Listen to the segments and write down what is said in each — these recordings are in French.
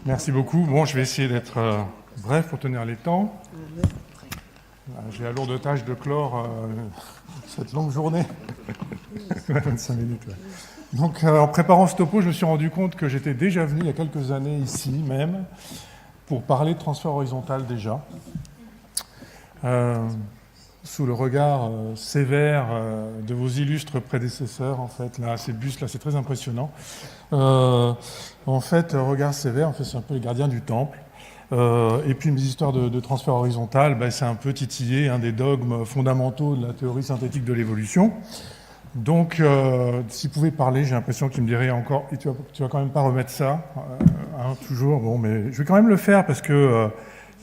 Merci beaucoup. Bon, je vais essayer d'être bref pour tenir les temps. J'ai la lourde tâche de clore cette longue journée. 25 minutes, ouais. Donc, en préparant ce topo, je me suis rendu compte que j'étais déjà venu il y a quelques années ici même pour parler de transfert horizontal déjà. Sous le regard sévère de vos illustres prédécesseurs, en fait, là, ces bustes-là, c'est très impressionnant. En fait, regard sévère, en fait, c'est un peu les gardiens du temple. Et puis mes histoires de transfert horizontal, c'est un peu titiller un des dogmes fondamentaux de la théorie synthétique de l'évolution. Donc, s'il pouvait parler, j'ai l'impression qu'il me dirait encore « tu vas quand même pas remettre ça toujours ». Bon, mais je vais quand même le faire parce que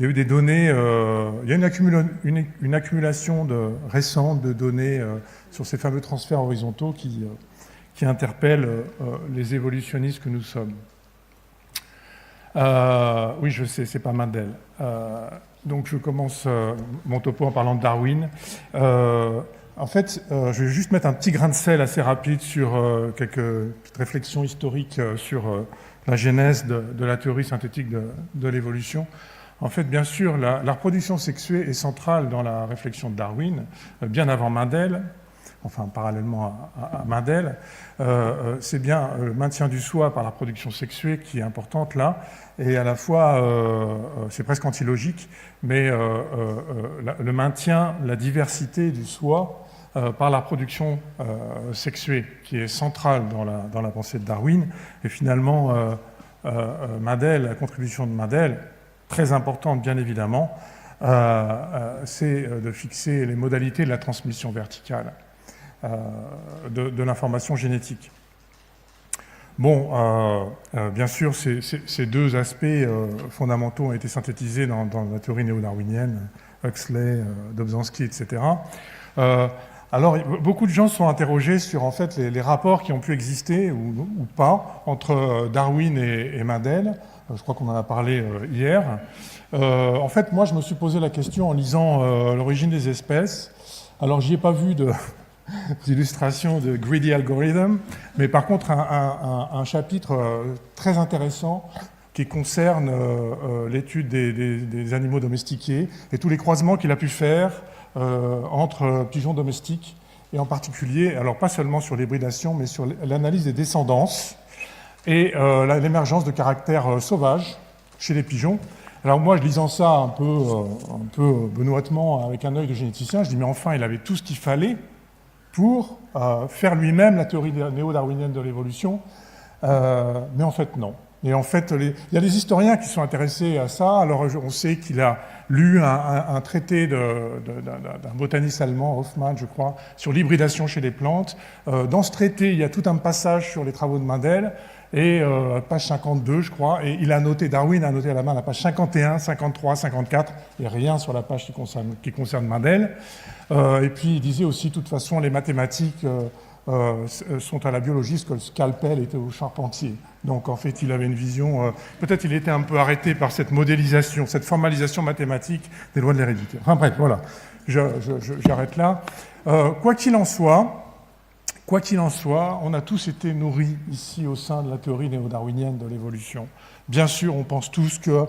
il y a eu des données, il y a une accumulation récente de données sur ces fameux transferts horizontaux qui interpellent les évolutionnistes que nous sommes. Oui, je sais, c'est pas Mendel. Donc je commence mon topo en parlant de Darwin. En fait, je vais juste mettre un petit grain de sel assez rapide sur quelques petites réflexions historiques sur la genèse de la théorie synthétique de l'évolution. En fait, bien sûr, la reproduction sexuée est centrale dans la réflexion de Darwin, bien avant Mendel, enfin parallèlement à Mendel. C'est bien le maintien du soi par la reproduction sexuée qui est importante là, et à la fois, c'est presque antilogique, mais le maintien, la diversité du soi par la reproduction sexuée, qui est centrale dans la pensée de Darwin, et finalement, Mendel, la contribution de Mendel, très importante bien évidemment, c'est de fixer les modalités de la transmission verticale de l'information génétique. Bon, bien sûr, ces deux aspects fondamentaux ont été synthétisés dans la théorie néo-darwinienne, Huxley, Dobzhansky, etc. Alors, beaucoup de gens sont interrogés sur en fait les rapports qui ont pu exister ou pas entre Darwin et Mendel. Je crois qu'on en a parlé hier. En fait, moi, je me suis posé la question en lisant L'origine des espèces. Alors, j'y ai pas vu d'illustration de Greedy Algorithm, mais par contre, un chapitre très intéressant qui concerne l'étude des animaux domestiqués et tous les croisements qu'il a pu faire entre pigeons domestiques, et en particulier, alors pas seulement sur l'hybridation, mais sur l'analyse des descendances et l'émergence de caractères sauvages chez les pigeons. Alors moi, lisant ça un peu benoîtement avec un œil de généticien, je dis mais enfin, il avait tout ce qu'il fallait pour faire lui-même la théorie néo-darwinienne de l'évolution, mais en fait non. Et en fait, il y a des historiens qui sont intéressés à ça. Alors on sait qu'il a lu un traité d'un botaniste allemand, Hoffmann, je crois, sur l'hybridation chez les plantes. Dans ce traité, il y a tout un passage sur les travaux de Mendel, et page 52, je crois, et Darwin a noté à la main la page 51, 53, 54, et rien sur la page qui concerne Mendel. Et puis il disait aussi, de toute façon, les mathématiques sont à la biologie ce que le scalpel était au charpentier. Donc en fait, il avait une vision, peut-être il était un peu arrêté par cette modélisation, cette formalisation mathématique des lois de l'hérédité. Enfin bref, voilà, j'arrête là. Quoi qu'il en soit, on a tous été nourris ici au sein de la théorie néo-darwinienne de l'évolution. Bien sûr, on pense tous que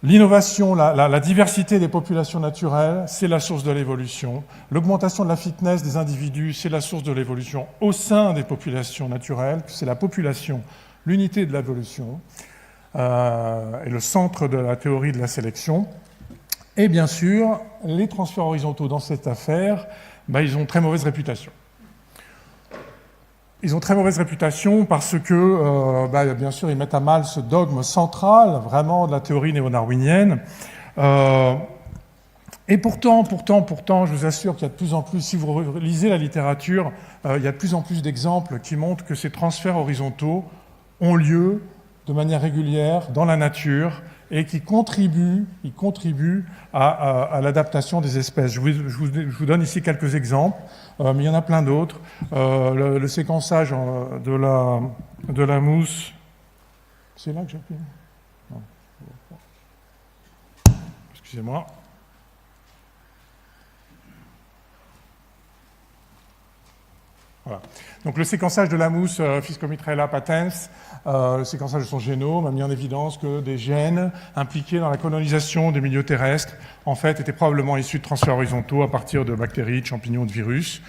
l'innovation, la diversité des populations naturelles, c'est la source de l'évolution. L'augmentation de la fitness des individus, c'est la source de l'évolution au sein des populations naturelles. C'est la population, l'unité de l'évolution, et le centre de la théorie de la sélection. Et bien sûr, les transferts horizontaux dans cette affaire, ils ont très mauvaise réputation. Ils ont très mauvaise réputation parce que, bien sûr, ils mettent à mal ce dogme central, vraiment, de la théorie néo-darwinienne. Et pourtant, je vous assure qu'il y a de plus en plus, si vous lisez la littérature, il y a de plus en plus d'exemples qui montrent que ces transferts horizontaux ont lieu de manière régulière dans la nature et qui contribuent à l'adaptation des espèces. Je vous donne ici quelques exemples, mais il y en a plein d'autres. Le séquençage de la mousse... C'est là que j'appuie ? Non. Excusez-moi. Voilà. Donc le séquençage de la mousse Physcomitrella patens, le séquençage de son génome a mis en évidence que des gènes impliqués dans la colonisation des milieux terrestres, en fait, étaient probablement issus de transferts horizontaux à partir de bactéries, de champignons, de virus.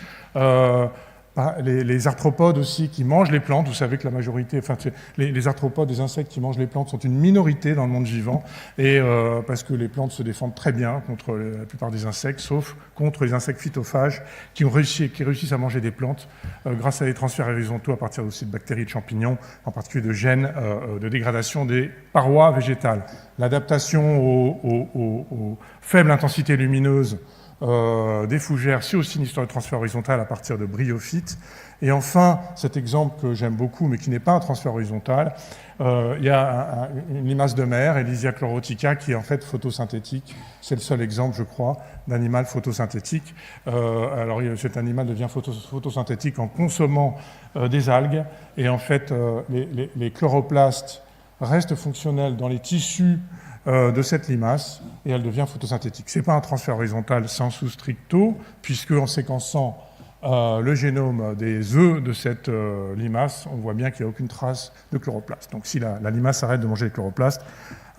Les arthropodes aussi qui mangent les plantes, vous savez que la majorité, enfin les arthropodes, les insectes qui mangent les plantes sont une minorité dans le monde vivant, et parce que les plantes se défendent très bien contre la plupart des insectes, sauf contre les insectes phytophages qui réussissent à manger des plantes grâce à des transferts horizontaux à partir aussi de bactéries et de champignons, en particulier de gènes de dégradation des parois végétales. L'adaptation aux faibles intensités lumineuses des fougères, c'est aussi une histoire de transfert horizontal à partir de bryophytes. Et enfin, cet exemple que j'aime beaucoup, mais qui n'est pas un transfert horizontal, il y a une limace de mer, Elysia chlorotica, qui est en fait photosynthétique. C'est le seul exemple, je crois, d'animal photosynthétique. Alors cet animal devient photosynthétique en consommant des algues, et en fait, les chloroplastes restent fonctionnels dans les tissus de cette limace, et elle devient photosynthétique. Ce n'est pas un transfert horizontal sensu stricto, puisque en séquençant le génome des œufs de cette limace, on voit bien qu'il n'y a aucune trace de chloroplastes. Donc si la limace arrête de manger les chloroplastes,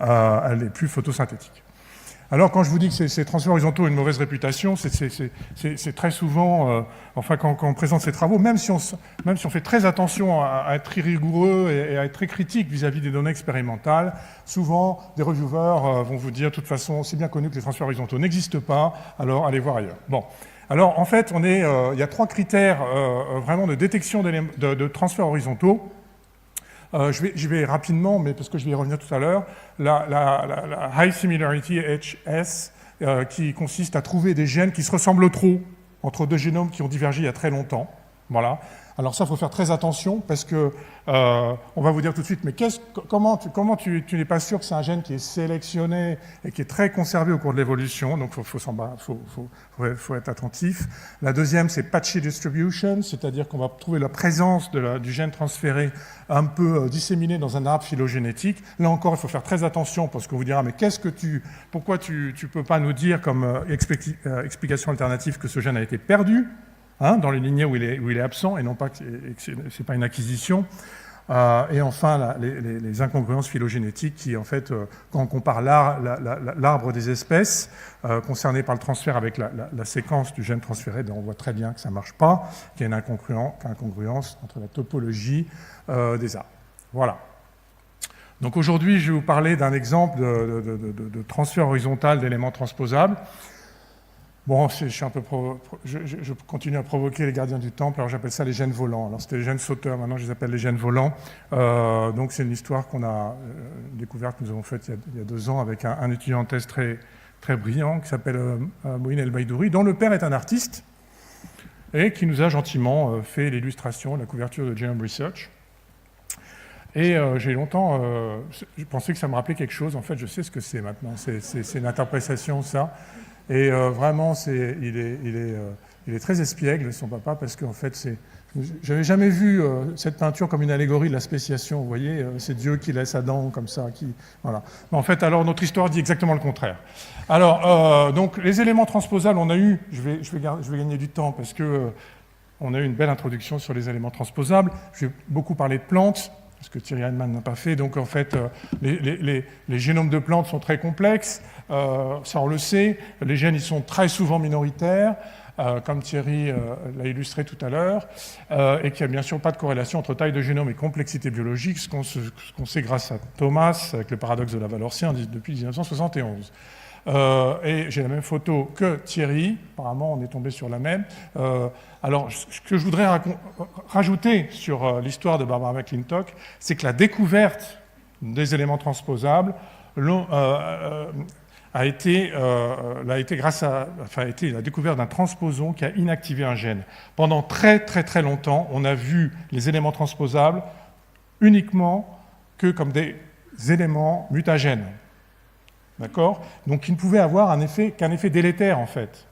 elle n'est plus photosynthétique. Alors, quand je vous dis que ces transferts horizontaux ont une mauvaise réputation, c'est très souvent, enfin, quand on présente ces travaux, même si on fait très attention à être très rigoureux et à être très critique vis-à-vis des données expérimentales, souvent, des reviewers vont vous dire, de toute façon, c'est bien connu que les transferts horizontaux n'existent pas, alors allez voir ailleurs. Bon. Alors, en fait, il y a 3 critères vraiment de détection de transferts horizontaux. Je vais rapidement, mais parce que je vais y revenir tout à l'heure, la High Similarity HS, qui consiste à trouver des gènes qui se ressemblent trop entre 2 génomes qui ont divergé il y a très longtemps. Voilà. Alors ça, il faut faire très attention, parce que on va vous dire tout de suite, mais comment tu n'es pas sûr que c'est un gène qui est sélectionné et qui est très conservé au cours de l'évolution, donc il faut être attentif. La deuxième, c'est patchy distribution, c'est-à-dire qu'on va trouver la présence du gène transféré un peu disséminé dans un arbre phylogénétique. Là encore, il faut faire très attention, parce qu'on vous dira, mais pourquoi tu ne peux pas nous dire comme explication alternative que ce gène a été perdu, dans les lignées où il est absent, et non pas que ce n'est pas une acquisition. Et enfin, les incongruences phylogénétiques qui, en fait, quand on compare l'arbre des espèces concernées par le transfert avec la séquence du gène transféré, on voit très bien que ça ne marche pas, qu'il y a une incongruence entre la topologie des arbres. Voilà. Donc aujourd'hui, je vais vous parler d'un exemple de transfert horizontal d'éléments transposables. Bon, je continue à provoquer les gardiens du temple, alors j'appelle ça les gènes volants. Alors c'était les gènes sauteurs, maintenant je les appelle les gènes volants. Donc c'est une histoire qu'on a découverte, que nous avons faite il y a 2 ans avec un étudiant en thèse très, très brillant qui s'appelle Mouin El Baïdouri, dont le père est un artiste et qui nous a gentiment fait l'illustration, la couverture de Genome Research. Et j'ai longtemps je pensais que ça me rappelait quelque chose. En fait, je sais ce que c'est maintenant. C'est une interprétation, ça. Et vraiment, il est très espiègle, son papa, parce qu'en fait, j'avais jamais vu cette peinture comme une allégorie de la spéciation. Vous voyez, c'est Dieu qui laisse Adam comme ça. Voilà. Mais en fait, alors, notre histoire dit exactement le contraire. Alors, donc, les éléments transposables, on a eu... Je vais gagner du temps, parce que on a eu une belle introduction sur les éléments transposables. Je vais beaucoup parler de plantes, parce que Thierry Heinemann n'a pas fait. Donc, en fait, les génomes de plantes sont très complexes. Ça, on le sait. Les gènes, ils sont très souvent minoritaires, comme Thierry l'a illustré tout à l'heure, et qu'il n'y a bien sûr pas de corrélation entre taille de génome et complexité biologique, ce qu'on sait grâce à Thomas, avec le paradoxe de la Valorcien, depuis 1971. Et j'ai la même photo que Thierry, apparemment on est tombé sur la même. Alors, ce que je voudrais rajouter sur l'histoire de Barbara McClintock, c'est que la découverte des éléments transposables a été la découverte d'un transposon qui a inactivé un gène. Pendant très très très longtemps, on a vu les éléments transposables uniquement que comme des éléments mutagènes. D'accord ? Donc, qui ne pouvaient avoir qu'un effet délétère, en fait,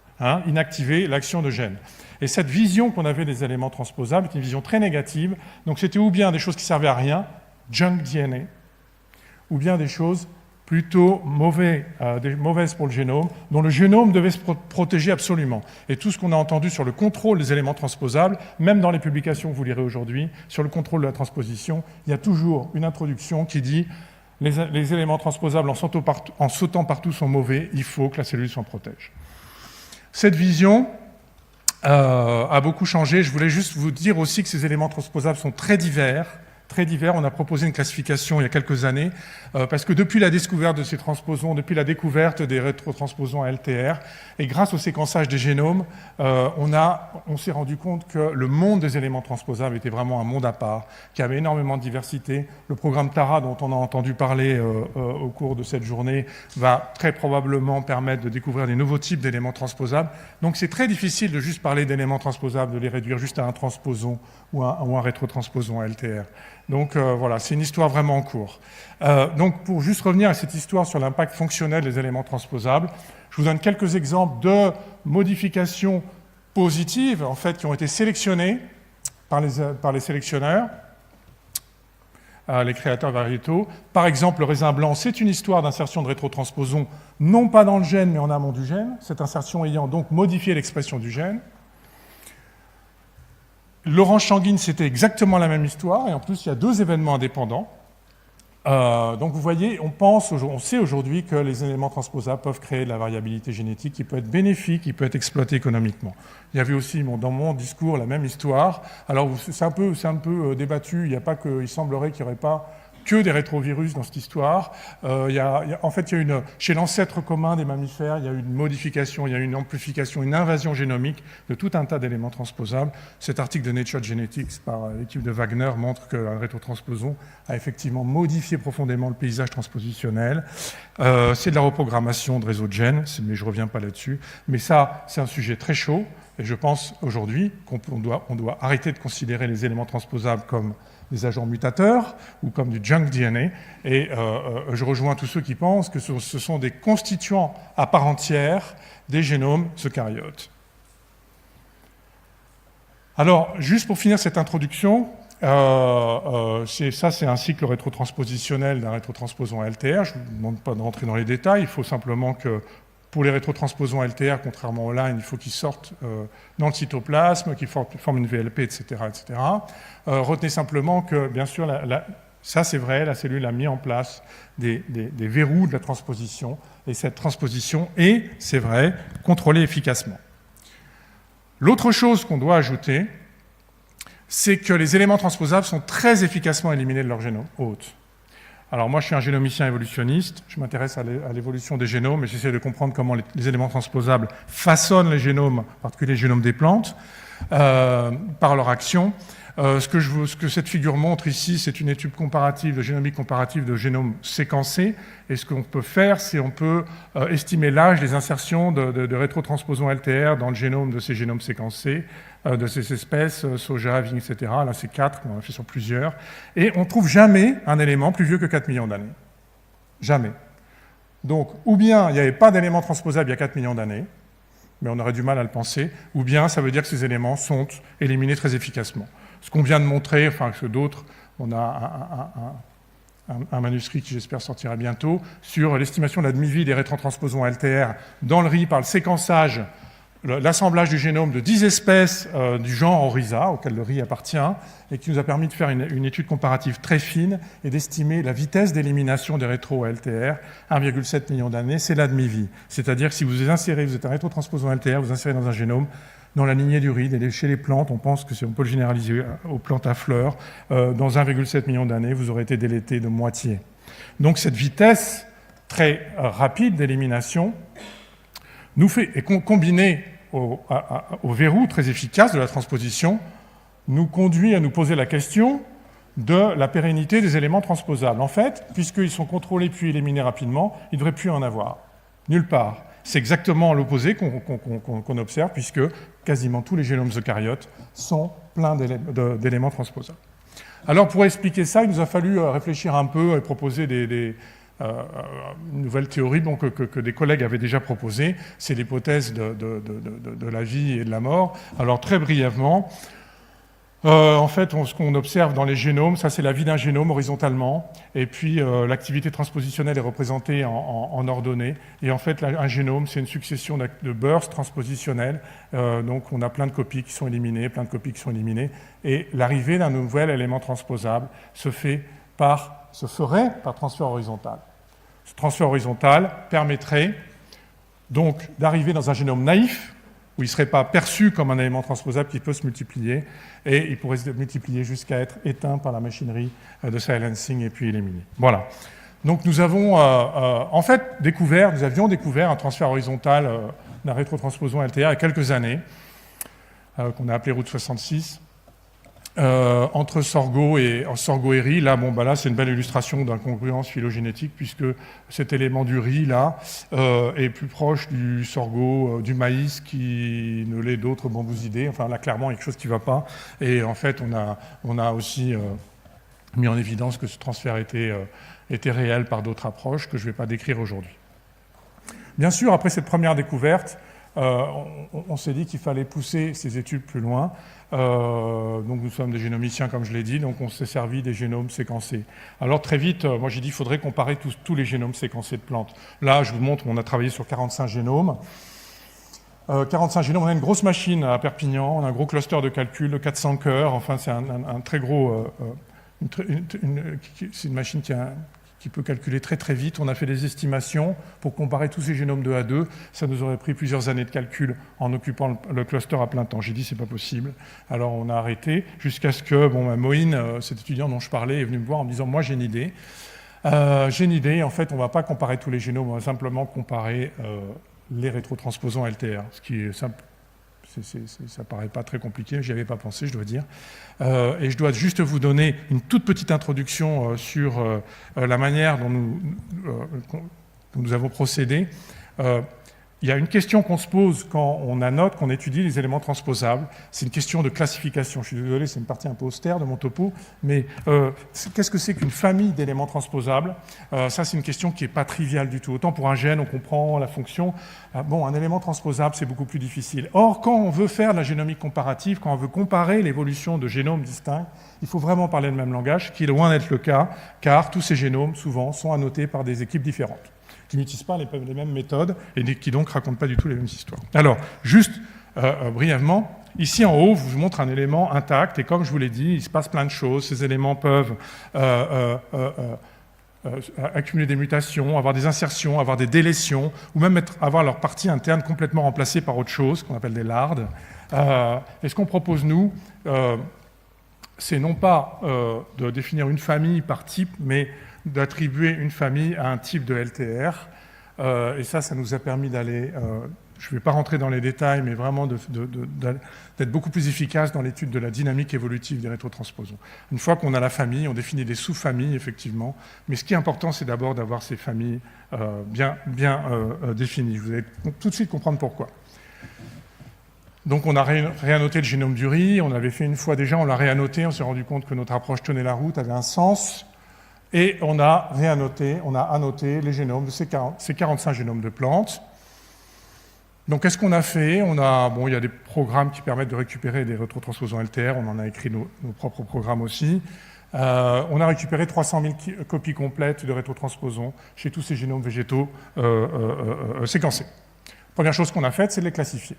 inactiver l'action de gènes. Et cette vision qu'on avait des éléments transposables est une vision très négative. Donc, c'était ou bien des choses qui servaient à rien, junk DNA, ou bien des choses plutôt mauvaises pour le génome, dont le génome devait se protéger absolument. Et tout ce qu'on a entendu sur le contrôle des éléments transposables, même dans les publications que vous lirez aujourd'hui, sur le contrôle de la transposition, il y a toujours une introduction qui dit les éléments transposables en sautant partout sont mauvais, il faut que la cellule s'en protège. Cette vision a beaucoup changé. Je voulais juste vous dire aussi que ces éléments transposables sont très divers. On a proposé une classification il y a quelques années, parce que depuis la découverte de ces transposons, depuis la découverte des rétrotransposons à LTR, et grâce au séquençage des génomes, on s'est rendu compte que le monde des éléments transposables était vraiment un monde à part, qu'il y avait énormément de diversité. Le programme TARA, dont on a entendu parler au cours de cette journée, va très probablement permettre de découvrir des nouveaux types d'éléments transposables. Donc c'est très difficile de juste parler d'éléments transposables, de les réduire juste à un transposon ou un rétrotransposon à LTR. Donc voilà, c'est une histoire vraiment en cours. Donc pour juste revenir à cette histoire sur l'impact fonctionnel des éléments transposables, je vous donne quelques exemples de modifications positives en fait, qui ont été sélectionnées par les sélectionneurs, les créateurs variétaux. Par exemple, le raisin blanc, c'est une histoire d'insertion de rétrotransposons, non pas dans le gène, mais en amont du gène, cette insertion ayant donc modifié l'expression du gène. L'orange sanguine, c'était exactement la même histoire, et en plus, il y a deux événements indépendants. Donc vous voyez, on sait aujourd'hui que les éléments transposables peuvent créer de la variabilité génétique qui peut être bénéfique, qui peut être exploitée économiquement. Il y avait aussi dans mon discours la même histoire. Alors c'est un peu débattu, il semblerait qu'il n'y aurait pas que des rétrovirus dans cette histoire. Chez l'ancêtre commun des mammifères, il y a eu une modification, il y a eu une amplification, une invasion génomique de tout un tas d'éléments transposables. Cet article de Nature Genetics par l'équipe de Wagner montre qu'un rétrotransposon a effectivement modifié profondément le paysage transpositionnel. C'est de la reprogrammation de réseaux de gènes, mais je ne reviens pas là-dessus. Mais ça, c'est un sujet très chaud, et je pense aujourd'hui qu'on doit arrêter de considérer les éléments transposables comme des agents mutateurs ou comme du junk DNA. Et je rejoins tous ceux qui pensent que ce sont des constituants à part entière des génomes eucaryotes. Alors, juste pour finir cette introduction, c'est un cycle rétrotranspositionnel d'un rétrotransposon LTR. Je ne vous demande pas de rentrer dans les détails, il faut simplement que pour les rétrotransposons LTR, contrairement aux Line, il faut qu'ils sortent dans le cytoplasme, qu'ils forment une VLP, etc. etc. Retenez simplement que, bien sûr, ça c'est vrai, la cellule a mis en place des verrous de la transposition, et cette transposition est, c'est vrai, contrôlée efficacement. L'autre chose qu'on doit ajouter, c'est que les éléments transposables sont très efficacement éliminés de leur génome hôte. Alors moi, je suis un génomicien évolutionniste, je m'intéresse à l'évolution des génomes et j'essaie de comprendre comment les éléments transposables façonnent les génomes, en particulier les génomes des plantes, par leur action. Ce que cette figure montre ici, c'est une étude comparative, de génomique comparative de génomes séquencés. Et ce qu'on peut faire, c'est on peut estimer l'âge des insertions de rétrotransposons LTR dans le génome de ces génomes séquencés, de ces espèces, soja, vigne, etc. Là, c'est 4, on en a fait sur plusieurs. Et on ne trouve jamais un élément plus vieux que 4 millions d'années. Jamais. Donc, ou bien il n'y avait pas d'éléments transposables il y a 4 millions d'années, mais on aurait du mal à le penser, ou bien ça veut dire que ces éléments sont éliminés très efficacement. Ce qu'on vient de montrer, enfin que d'autres, on a un manuscrit qui j'espère sortira bientôt, sur l'estimation de la demi-vie des rétrotransposons LTR dans le riz par le séquençage, l'assemblage du génome de 10 espèces du genre Oryza, auquel le riz appartient, et qui nous a permis de faire une étude comparative très fine et d'estimer la vitesse d'élimination des rétro-LTR, 1,7 million d'années, c'est la demi-vie. C'est-à-dire que si vous êtes un rétrotransposon LTR, vous insérez dans un génome, dans la lignée du riz, et chez les plantes, on pense que on peut le généraliser aux plantes à fleurs, dans 1,7 million d'années, vous aurez été délété de moitié. Donc cette vitesse très rapide d'élimination nous fait, et combinée au verrou très efficace de la transposition, nous conduit à nous poser la question de la pérennité des éléments transposables. En fait, puisqu'ils sont contrôlés puis éliminés rapidement, il ne devrait plus en avoir. Nulle part. C'est exactement l'opposé qu'on observe, puisque quasiment tous les génomes eucaryotes sont pleins d'éléments transposables. Alors, pour expliquer ça, il nous a fallu réfléchir un peu et proposer une nouvelle théorie que des collègues avaient déjà proposée. C'est l'hypothèse de la vie et de la mort. Alors, très brièvement, En fait, ce qu'on observe dans les génomes, ça c'est la vie d'un génome horizontalement, et puis l'activité transpositionnelle est représentée en ordonnées. Et en fait, un génome, c'est une succession de bursts transpositionnels. Donc on a plein de copies qui sont éliminées, plein de copies qui sont éliminées. Et l'arrivée d'un nouvel élément transposable se ferait par transfert horizontal. Ce transfert horizontal permettrait donc d'arriver dans un génome naïf, où il ne serait pas perçu comme un élément transposable qui peut se multiplier, et il pourrait se multiplier jusqu'à être éteint par la machinerie de silencing et puis éliminé. Voilà. Donc nous avons en fait nous avions découvert un transfert horizontal d'un rétrotransposon LTR il y a quelques années, qu'on a appelé route 66, entre sorgho et riz. Là, là c'est une belle illustration d'incongruence phylogénétique, puisque cet élément du riz, là, est plus proche du sorgho, du maïs, qui ne l'est d'autres bambousidés. Enfin, là, clairement, il y a quelque chose qui ne va pas. Et en fait, on a aussi mis en évidence que ce transfert était réel par d'autres approches que je ne vais pas décrire aujourd'hui. Bien sûr, après cette première découverte, on s'est dit qu'il fallait pousser ces études plus loin. Donc nous sommes des génomiciens, comme je l'ai dit, donc on s'est servi des génomes séquencés. Alors très vite, moi j'ai dit qu'il faudrait comparer tous les génomes séquencés de plantes. Là, je vous montre, on a travaillé sur 45 génomes. 45 génomes, on a une grosse machine à Perpignan, on a un gros cluster de calcul de 400 cœurs, enfin c'est un très gros... c'est une machine qui peut calculer très très vite. On a fait des estimations pour comparer tous ces génomes 2 à 2. Ça nous aurait pris plusieurs années de calcul en occupant le cluster à plein temps. J'ai dit c'est pas possible. Alors on a arrêté jusqu'à ce que Moïne, cet étudiant dont je parlais, est venu me voir en me disant moi j'ai une idée. En fait on ne va pas comparer tous les génomes, on va simplement comparer les rétrotransposons LTR, ce qui est simple. Ça paraît pas très compliqué, j'y avais pas pensé, je dois dire. Et je dois juste vous donner une toute petite introduction sur la manière dont nous avons procédé. Il y a une question qu'on se pose quand on annote, qu'on étudie les éléments transposables. C'est une question de classification. Je suis désolé, c'est une partie un peu austère de mon topo, mais qu'est-ce que c'est qu'une famille d'éléments transposables? Ça, c'est une question qui n'est pas triviale du tout. Autant pour un gène, on comprend la fonction. Un élément transposable, c'est beaucoup plus difficile. Or, quand on veut faire de la génomique comparative, quand on veut comparer l'évolution de génomes distincts, il faut vraiment parler le même langage, qui est loin d'être le cas, car tous ces génomes, souvent, sont annotés par des équipes différentes, qui n'utilisent pas les mêmes méthodes et qui donc ne racontent pas du tout les mêmes histoires. Alors, juste brièvement, ici en haut, je vous montre un élément intact, et comme je vous l'ai dit, il se passe plein de choses. Ces éléments peuvent accumuler des mutations, avoir des insertions, avoir des délétions, ou même avoir leur partie interne complètement remplacée par autre chose, qu'on appelle des lardes. Et ce qu'on propose, nous, c'est non pas de définir une famille par type, mais d'attribuer une famille à un type de LTR. Et ça nous a permis d'aller, je ne vais pas rentrer dans les détails, mais vraiment d'être beaucoup plus efficace dans l'étude de la dynamique évolutive des rétrotransposons. Une fois qu'on a la famille, on définit des sous-familles, effectivement, mais ce qui est important, c'est d'abord d'avoir ces familles bien définies. Vous allez tout de suite comprendre pourquoi. Donc on a réannoté le génome du riz, on avait fait une fois déjà, on l'a réannoté, on s'est rendu compte que notre approche tenait la route, avait un sens. Et on a annoté les génomes de ces 45 génomes de plantes. Donc, qu'est-ce qu'on a fait? Il y a des programmes qui permettent de récupérer des rétrotransposons LTR, on en a écrit nos propres programmes aussi. On a récupéré 300 000 copies complètes de rétrotransposons chez tous ces génomes végétaux séquencés. Première chose qu'on a faite, c'est de les classifier.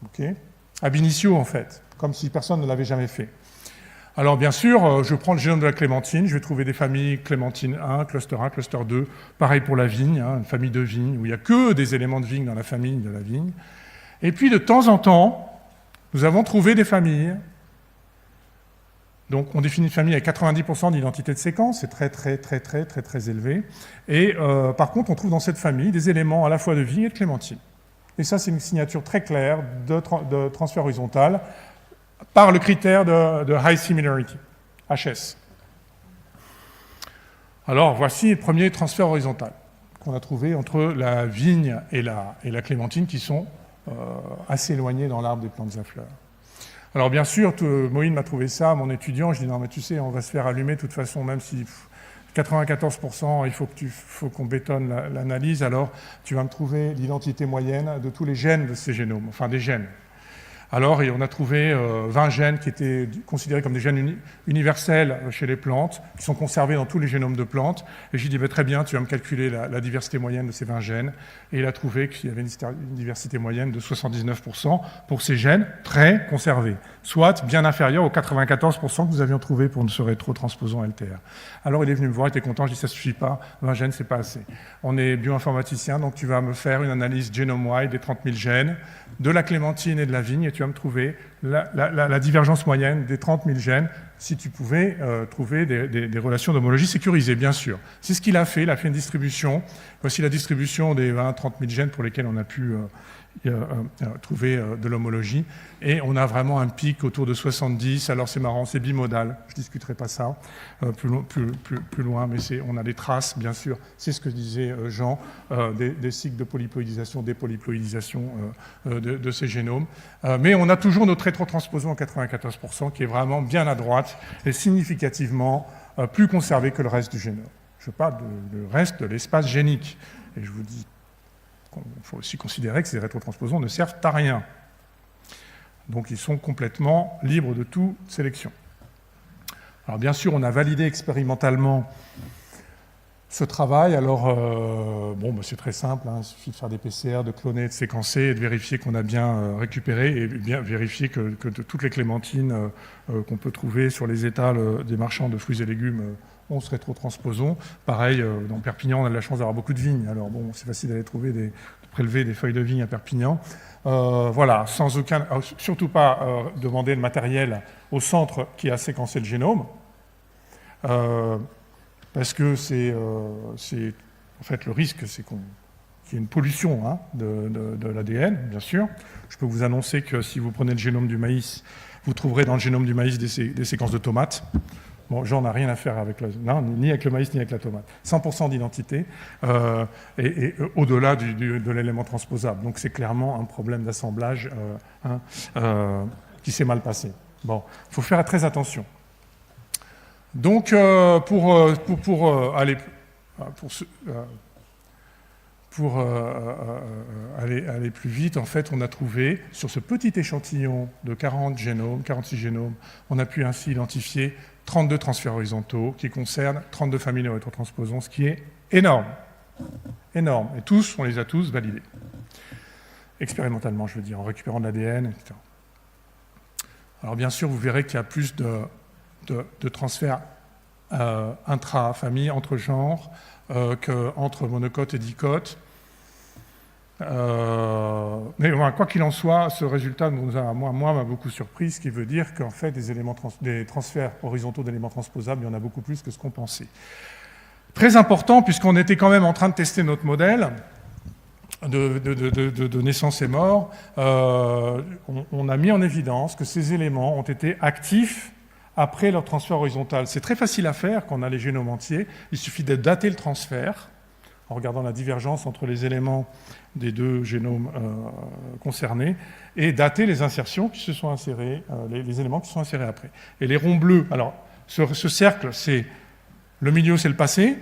Okay. Ab initio, en fait, comme si personne ne l'avait jamais fait. Alors bien sûr, je prends le génome de la clémentine, je vais trouver des familles clémentine 1, cluster 2, pareil pour la vigne, une famille de vigne, où il n'y a que des éléments de vigne dans la famille de la vigne. Et puis de temps en temps, nous avons trouvé des familles. Donc on définit une famille avec 90% d'identité de séquence, c'est très élevé. Et par contre, on trouve dans cette famille des éléments à la fois de vigne et de clémentine. Et ça, c'est une signature très claire de transfert horizontal, par le critère de High Similarity, HS. Alors, voici le premier transfert horizontal qu'on a trouvé entre la vigne et la clémentine, qui sont assez éloignés dans l'arbre des plantes à fleurs. Alors, bien sûr, Moïne m'a trouvé ça, mon étudiant, je dis non, mais tu sais, on va se faire allumer de toute façon, même si 94%, il faut qu'on bétonne l'analyse, alors tu vas me trouver l'identité moyenne de tous les gènes de ces génomes, enfin des gènes. Alors, on a trouvé 20 gènes qui étaient considérés comme des gènes universels chez les plantes, qui sont conservés dans tous les génomes de plantes. Et j'ai dit, très bien, tu vas me calculer la diversité moyenne de ces 20 gènes. Et il a trouvé qu'il y avait une diversité moyenne de 79% pour ces gènes très conservés, soit bien inférieur aux 94% que nous avions trouvé pour ce rétrotransposon LTR. Alors, il est venu me voir, il était content, je dis, ça ne suffit pas, 20 gènes, c'est pas assez. On est bioinformaticien, donc tu vas me faire une analyse genome-wide des 30 000 gènes, de la clémentine et de la vigne, et tu vas me trouver la divergence moyenne des 30 000 gènes, si tu pouvais trouver des relations d'homologie sécurisées, bien sûr. C'est ce qu'il a fait une distribution. Voici la distribution des 20-30 000 gènes pour lesquels on a pu trouver de l'homologie. Et on a vraiment un pic autour de 70. Alors c'est marrant, c'est bimodal. Je ne discuterai pas ça plus loin, mais on a des traces, bien sûr. C'est ce que disait Jean, des cycles de polyploïdisation, dépolyploïdisation de ces génomes. Mais on a toujours notre rétrotransposon en 94%, qui est vraiment bien à droite et significativement plus conservé que le reste du génome. Je parle du reste de l'espace génique. Et je vous dis qu'il faut aussi considérer que ces rétrotransposons ne servent à rien. Donc ils sont complètement libres de toute sélection. Alors bien sûr, on a validé expérimentalement ce travail. Alors, c'est très simple, hein, il suffit de faire des PCR, de cloner, de séquencer et de vérifier qu'on a bien récupéré et bien vérifier que toutes les clémentines qu'on peut trouver sur les étals des marchands de fruits et légumes ont ce rétrotransposon. Pareil, dans Perpignan, on a de la chance d'avoir beaucoup de vignes. Alors bon, c'est facile d'aller de prélever des feuilles de vigne à Perpignan. Voilà, sans aucun, surtout pas demander le matériel au centre qui a séquencé le génome, parce que en fait, le risque, c'est qu'il y ait une pollution de l'ADN, bien sûr. Je peux vous annoncer que si vous prenez le génome du maïs, vous trouverez dans le génome du maïs des séquences de tomates. Bon, Jean n'a rien à faire avec ni avec le maïs ni avec la tomate. 100% d'identité et au-delà de l'élément transposable. Donc c'est clairement un problème d'assemblage qui s'est mal passé. Bon, il faut faire très attention. Donc pour aller plus vite, en fait, on a trouvé, sur ce petit échantillon de 46 génomes, on a pu ainsi identifier 32 transferts horizontaux qui concernent 32 familles de rétrotransposons, ce qui est énorme. Énorme. Et on les a tous validés. Expérimentalement, je veux dire, en récupérant de l'ADN, etc. Alors bien sûr, vous verrez qu'il y a plus de transferts intra-famille, entre genres, qu'entre monocote et dicote. Mais quoi qu'il en soit, ce résultat m'a beaucoup surpris, ce qui veut dire qu'en fait, des transferts horizontaux d'éléments transposables, il y en a beaucoup plus que ce qu'on pensait. Très important, puisqu'on était quand même en train de tester notre modèle de naissance et mort, on a mis en évidence que ces éléments ont été actifs après leur transfert horizontal. C'est très facile à faire quand on a les génomes entiers. Il suffit de dater le transfert en regardant la divergence entre les éléments des deux génomes concernés et dater les insertions qui se sont insérées, les éléments qui se sont insérés après. Et les ronds bleus, alors ce cercle, le milieu, c'est le passé,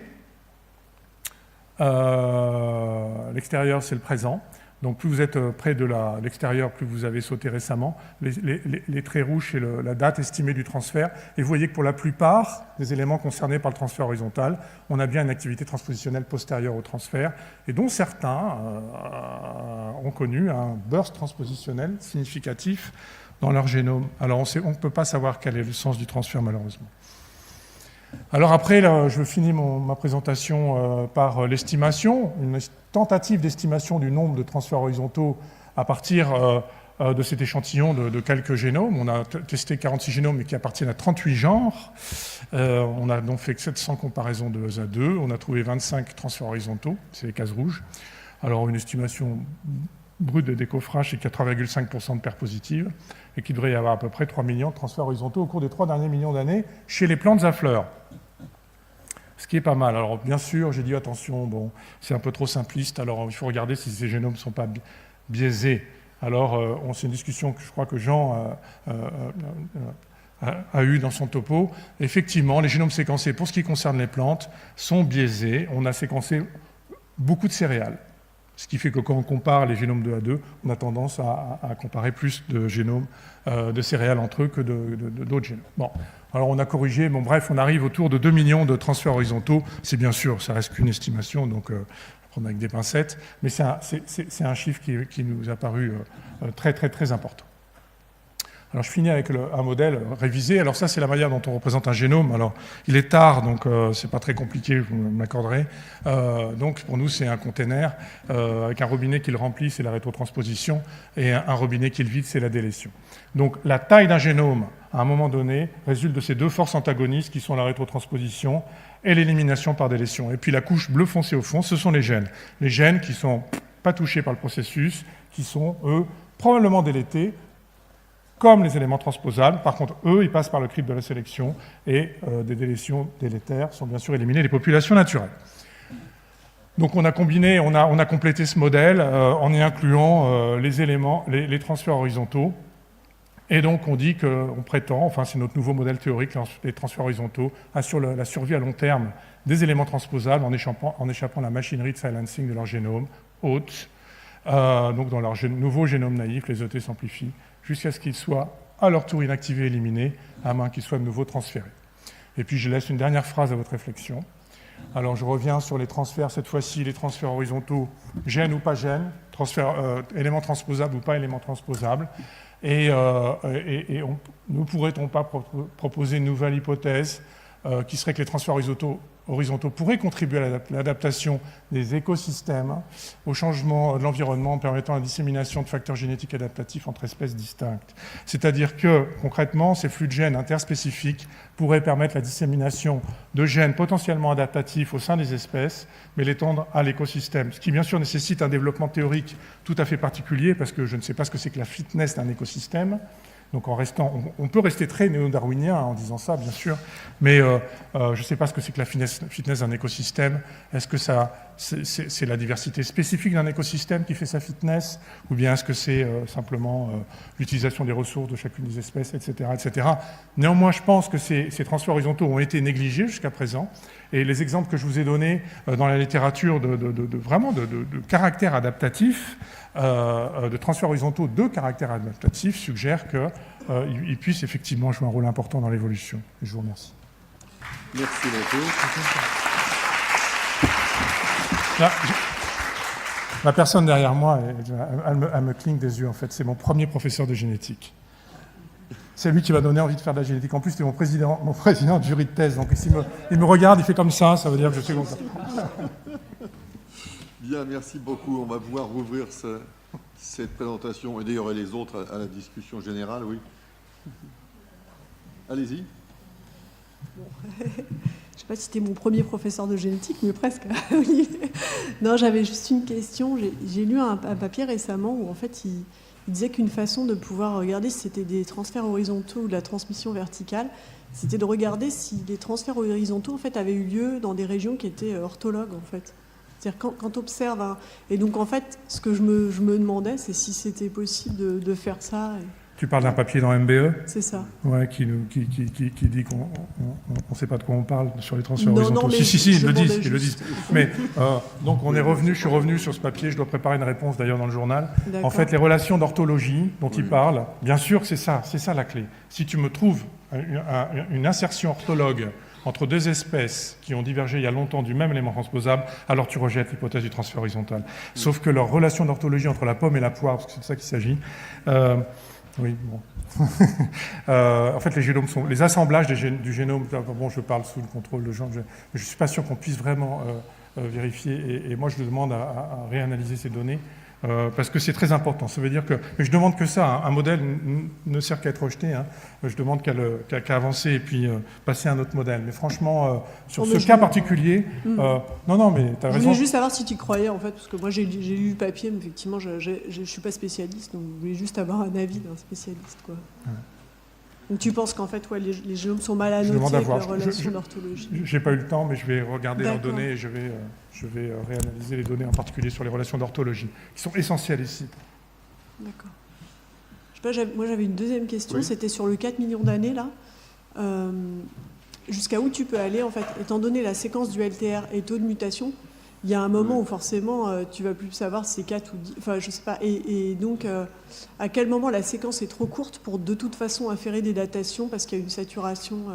l'extérieur, c'est le présent. Donc plus vous êtes près de l'extérieur, plus vous avez sauté récemment. Les traits rouges, c'est la date estimée du transfert. Et vous voyez que pour la plupart des éléments concernés par le transfert horizontal, on a bien une activité transpositionnelle postérieure au transfert, et dont certains ont connu un burst transpositionnel significatif dans leur génome. Alors on ne peut pas savoir quel est le sens du transfert, malheureusement. Alors après, là, je finis ma présentation par l'estimation, une tentative d'estimation du nombre de transferts horizontaux à partir de cet échantillon de quelques génomes. On a testé 46 génomes mais qui appartiennent à 38 genres. On a donc fait 700 comparaisons de 2 à 2. On a trouvé 25 transferts horizontaux, c'est les cases rouges. Alors une estimation brute de décoffrage, c'est 4,5% de paires positives et qu'il devrait y avoir à peu près 3 millions de transferts horizontaux au cours des 3 derniers millions d'années chez les plantes à fleurs. Ce qui est pas mal. Alors bien sûr, j'ai dit attention, bon, c'est un peu trop simpliste, alors il faut regarder si ces génomes ne sont pas biaisés. Alors c'est une discussion que je crois que Jean a eue dans son topo. Effectivement, les génomes séquencés, pour ce qui concerne les plantes, sont biaisés. On a séquencé beaucoup de céréales. Ce qui fait que quand on compare les génomes 2 à 2, on a tendance à comparer plus de génomes de céréales entre eux que d'autres génomes. Bon, alors on a corrigé, bon bref, on arrive autour de 2 millions de transferts horizontaux. C'est bien sûr, ça reste qu'une estimation, donc prendre avec des pincettes, mais c'est un chiffre qui nous a paru très très très important. Alors je finis avec un modèle révisé. Alors ça, c'est la manière dont on représente un génome. Alors il est tard, donc c'est pas très compliqué, vous m'accorderez. Donc pour nous, c'est un container avec un robinet qui le remplit, c'est la rétrotransposition, et un robinet qui le vide, c'est la délétion. Donc la taille d'un génome, à un moment donné, résulte de ces deux forces antagonistes qui sont la rétrotransposition et l'élimination par délétion. Et puis la couche bleu foncé au fond, ce sont les gènes. Les gènes qui ne sont pas touchés par le processus, qui sont, eux, probablement délétés, comme les éléments transposables. Par contre, eux, ils passent par le crible de la sélection et des délétions délétères sont bien sûr éliminées des populations naturelles. Donc on a combiné, on a complété ce modèle en y incluant les éléments, les transferts horizontaux. Et donc on dit qu'on prétend, enfin c'est notre nouveau modèle théorique, les transferts horizontaux assurent la survie à long terme des éléments transposables en échappant à la machinerie de silencing de leur génome hôte. Donc dans leur nouveau génome naïf, les ET s'amplifient jusqu'à ce qu'ils soient à leur tour inactivés et éliminés, à moins qu'ils soient de nouveau transférés. Et puis je laisse une dernière phrase à votre réflexion. Alors je reviens sur les transferts, cette fois-ci les transferts horizontaux, gènes ou pas gènes, éléments transposables ou pas éléments transposables. Et ne pourrait-on pas proposer une nouvelle hypothèse qui serait que les transferts horizontaux pourraient contribuer à l'adaptation des écosystèmes au changement de l'environnement en permettant la dissémination de facteurs génétiques adaptatifs entre espèces distinctes. C'est-à-dire que, concrètement, ces flux de gènes interspécifiques pourraient permettre la dissémination de gènes potentiellement adaptatifs au sein des espèces, mais l'étendre à l'écosystème. Ce qui, bien sûr, nécessite un développement théorique tout à fait particulier, parce que je ne sais pas ce que c'est que la fitness d'un écosystème. Donc on peut rester très néo-darwinien en disant ça, bien sûr, mais je ne sais pas ce que c'est que la fitness d'un écosystème. Est-ce que c'est la diversité spécifique d'un écosystème qui fait sa fitness, ou bien est-ce que c'est simplement l'utilisation des ressources de chacune des espèces, etc., etc. Néanmoins, je pense que ces transferts horizontaux ont été négligés jusqu'à présent, et les exemples que je vous ai donnés dans la littérature vraiment de caractère adaptatif, de transferts horizontaux de caractère adaptatif suggèrent qu'ils puissent effectivement jouer un rôle important dans l'évolution. Et je vous remercie. Merci beaucoup. Là, la personne derrière moi, elle me cligne des yeux en fait. C'est mon premier professeur de génétique. C'est lui qui m'a donné envie de faire de la génétique. En plus, c'était mon président de jury de thèse. Donc il me regarde, il fait comme ça veut dire que je suis comme ça. Bien, merci beaucoup. On va pouvoir rouvrir cette présentation et d'ailleurs les autres à la discussion générale, oui. Allez-y. Bon. Je ne sais pas si c'était mon premier professeur de génétique, mais presque. Non, j'avais juste une question. J'ai lu un papier récemment où en fait il disait qu'une façon de pouvoir regarder si c'était des transferts horizontaux ou de la transmission verticale, c'était de regarder si les transferts horizontaux en fait avaient eu lieu dans des régions qui étaient orthologues en fait. C'est-à-dire quand tu observes... Et donc, en fait, ce que je me demandais, c'est si c'était possible de faire ça. Tu parles d'un papier dans MBE ? C'est ça. Ouais, qui dit qu'on ne sait pas de quoi on parle sur les transferts horizontaux. Non, mais si, ils le disent. Mais donc, je suis revenu sur ce papier, je dois préparer une réponse d'ailleurs dans le journal. En fait, les relations d'orthologie dont il parle, bien sûr que c'est ça la clé. Si tu me trouves une insertion orthologue entre deux espèces qui ont divergé il y a longtemps du même élément transposable, alors tu rejettes l'hypothèse du transfert horizontal. Sauf que leur relation d'orthologie entre la pomme et la poire, parce que c'est de ça qu'il s'agit, oui, bon. En fait, les assemblages du génome, bon, je parle sous le contrôle de Jean, je ne suis pas sûr qu'on puisse vraiment vérifier, et moi je demande à réanalyser ces données, parce que c'est très important. Ça veut dire que... Mais je demande que ça, hein. Un modèle ne sert qu'à être rejeté. Hein. Je demande qu'à avancer et puis passer à un autre modèle. Mais franchement, sur ce cas particulier... Non, mais tu as raison. Je voulais juste savoir si tu y croyais, en fait, parce que moi, j'ai lu le papier, mais effectivement, je ne suis pas spécialiste, donc je voulais juste avoir un avis d'un spécialiste, quoi. Ouais. Donc tu penses qu'en fait, ouais, les génomes sont mal annotés avec leur relation d'orthologie. Je n'ai pas eu le temps, mais je vais regarder leurs données et je vais réanalyser les données, en particulier sur les relations d'orthologie, qui sont essentielles ici. D'accord. Je sais pas, moi j'avais une deuxième question, oui. C'était sur le 4 millions d'années, là. Jusqu'à où tu peux aller, en fait, étant donné la séquence du LTR et taux de mutation, il y a un moment où forcément tu vas plus savoir si c'est 4 ou 10, enfin je sais pas. Et donc à quel moment la séquence est trop courte pour de toute façon inférer des datations parce qu'il y a une saturation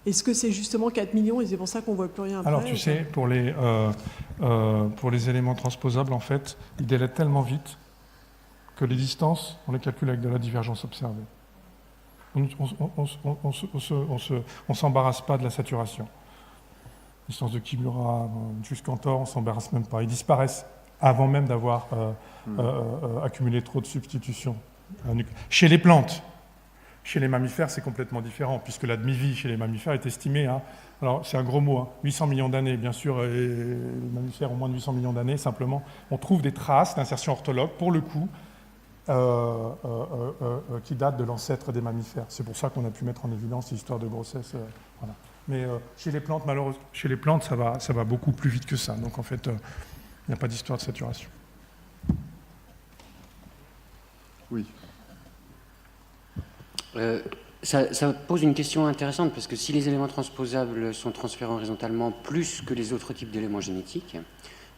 Est-ce que c'est justement 4 millions et c'est pour ça qu'on voit plus rien après? Alors tu sais, pour les éléments transposables, en fait, ils délètent tellement vite que les distances, on les calcule avec de la divergence observée. On ne s'embarrasse pas de la saturation. Distance de Kimura jusqu'Cantor, on ne s'embarrasse même pas. Ils disparaissent avant même d'avoir accumulé trop de substitutions. Chez les plantes, chez les mammifères, c'est complètement différent, puisque la demi-vie chez les mammifères est estimée, alors c'est un gros mot, 800 millions d'années, bien sûr, et les mammifères ont moins de 800 millions d'années, simplement, on trouve des traces d'insertion orthologue, pour le coup, qui datent de l'ancêtre des mammifères. C'est pour ça qu'on a pu mettre en évidence ces histoires de grossesse. Voilà. Mais chez les plantes, malheureusement, chez les plantes, ça va beaucoup plus vite que ça. Donc en fait, il n'y a pas d'histoire de saturation. Oui. Ça pose une question intéressante, parce que si les éléments transposables sont transférés horizontalement plus que les autres types d'éléments génétiques,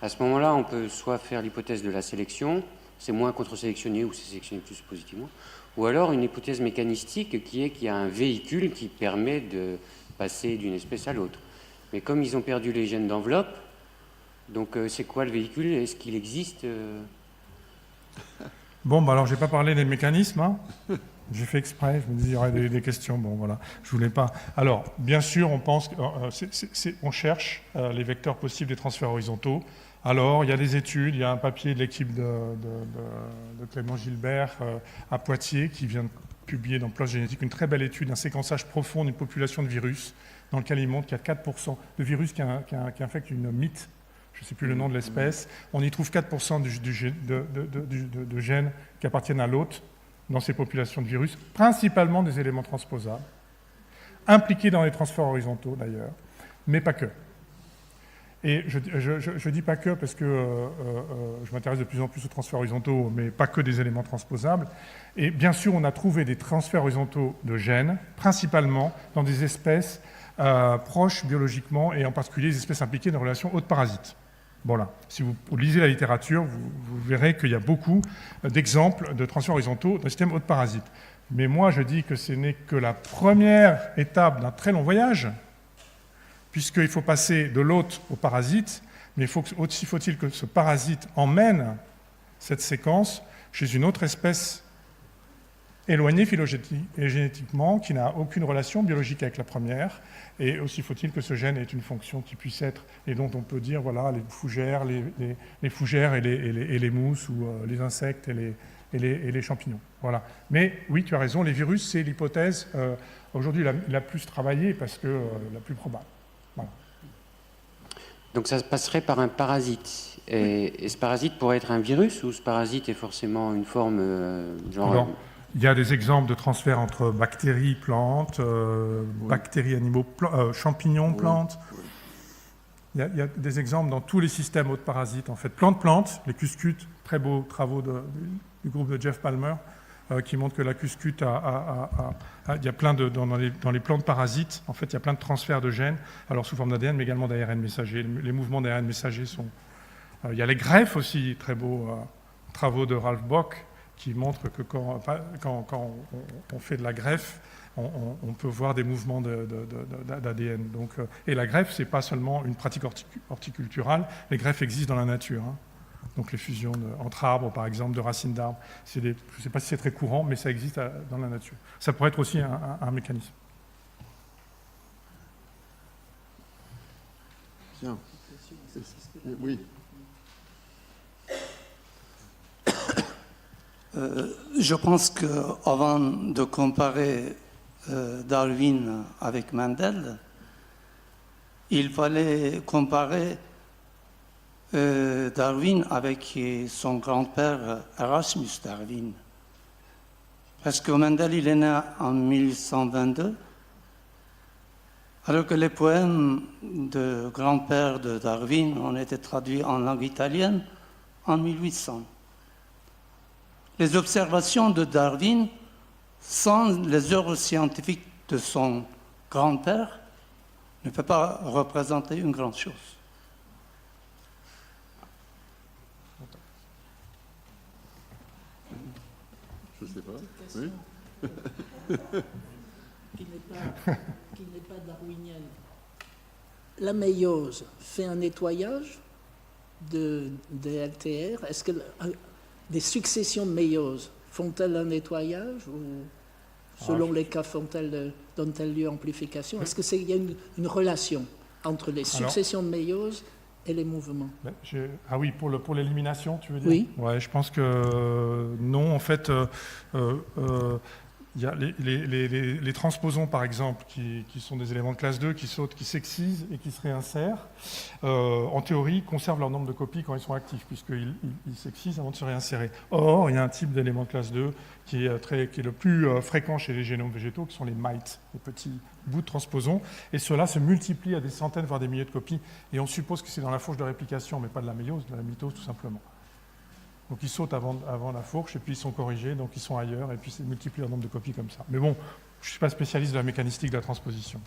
à ce moment-là, on peut soit faire l'hypothèse de la sélection, c'est moins contre-sélectionné ou c'est sélectionné plus positivement, ou alors une hypothèse mécanistique qui est qu'il y a un véhicule qui permet de passer d'une espèce à l'autre. Mais comme ils ont perdu les gènes d'enveloppe, donc c'est quoi le véhicule? Est-ce qu'il existe Bon, bah alors, je n'ai pas parlé des mécanismes. J'ai fait exprès, je me dis il y aurait des questions. Bon, voilà, je voulais pas. Alors, bien sûr, on pense, on cherche les vecteurs possibles des transferts horizontaux. Alors, il y a des études, il y a un papier de l'équipe de Clément Gilbert à Poitiers qui vient de publier dans PLOS Génétique une très belle étude, un séquençage profond d'une population de virus, dans lequel il montre qu'il y a 4% de virus qui infectent une mythe, je ne sais plus le nom de l'espèce. On y trouve 4% de gènes qui appartiennent à l'hôte dans ces populations de virus, principalement des éléments transposables, impliqués dans les transferts horizontaux d'ailleurs, mais pas que. Et je dis pas que parce que je m'intéresse de plus en plus aux transferts horizontaux, mais pas que des éléments transposables. Et bien sûr, on a trouvé des transferts horizontaux de gènes, principalement dans des espèces proches biologiquement, et en particulier des espèces impliquées dans des relations hôte-parasites. Voilà. Si vous lisez la littérature, vous verrez qu'il y a beaucoup d'exemples de transferts horizontaux d'un système hôte-parasite. Mais moi, je dis que ce n'est que la première étape d'un très long voyage, puisqu'il faut passer de l'hôte au parasite, mais aussi faut-il que ce parasite emmène cette séquence chez une autre espèce éloignée phylogénétiquement, qui n'a aucune relation biologique avec la première, et aussi faut-il que ce gène ait une fonction qui puisse être, et dont on peut dire, voilà, les fougères, les fougères et les mousses, ou les insectes et les champignons. Voilà. Mais oui, tu as raison, les virus, c'est l'hypothèse aujourd'hui la plus travaillée, parce que la plus probable. Voilà. Donc ça se passerait par un parasite. Et ce parasite pourrait être un virus, ou ce parasite est forcément une forme genre... Alors, il y a des exemples de transferts entre bactéries, plantes, bactéries, animaux, champignons, plantes. Il y a des exemples dans tous les systèmes hôtes parasites, en fait. Plantes, les cuscutes, très beaux travaux du groupe de Jeff Palmer, qui montrent que la cuscute il y a plein dans les plantes parasites, en fait, il y a plein de transferts de gènes, alors sous forme d'ADN, mais également d'ARN messager. Les mouvements d'ARN messager sont... il y a les greffes aussi, très beaux travaux de Ralph Bock, qui montrent que quand on fait de la greffe, on peut voir des mouvements d'ADN. Donc, et la greffe, ce n'est pas seulement une pratique horticulturale, les greffes existent dans la nature. Donc les fusions entre arbres, par exemple, de racines d'arbres, je ne sais pas si c'est très courant, mais ça existe dans la nature. Ça pourrait être aussi un mécanisme. Tiens. Oui. Je pense qu'avant de comparer Darwin avec Mendel, il fallait comparer Darwin avec son grand-père Erasmus Darwin. Parce que Mendel, il est né en 1822, alors que les poèmes de grand-père de Darwin ont été traduits en langue italienne en 1800. Les observations de Darwin, sans les œuvres scientifiques de son grand-père, ne peuvent pas représenter une grande chose. sais pas. Question qui n'est pas darwinienne. La méiose fait un nettoyage des LTR. Est-ce que des successions de méiose font-elles un nettoyage ou selon les cas donnent-elles lieu à amplification? Est-ce qu'il y a une relation entre les successions de méiose et les mouvements? Ah oui, pour l'élimination, tu veux dire? Oui. Ouais, je pense que non. En fait, il y a les transposons, par exemple, qui sont des éléments de classe 2, qui sautent, qui s'excisent et qui se réinsèrent. En théorie, conservent leur nombre de copies quand ils sont actifs, puisqu'ils s'excisent avant de se réinsérer. Or, il y a un type d'élément de classe 2 qui est le plus fréquent chez les génomes végétaux, qui sont les mites, les petits bouts de transposons. Et ceux-là se multiplient à des centaines, voire des milliers de copies. Et on suppose que c'est dans la fourche de réplication, mais pas de la méiose, de la mitose, tout simplement. Donc ils sautent avant la fourche, et puis ils sont corrigés, donc ils sont ailleurs, et puis c'est multiplié leur nombre de copies comme ça. Mais bon, je ne suis pas spécialiste de la mécanistique de la transposition.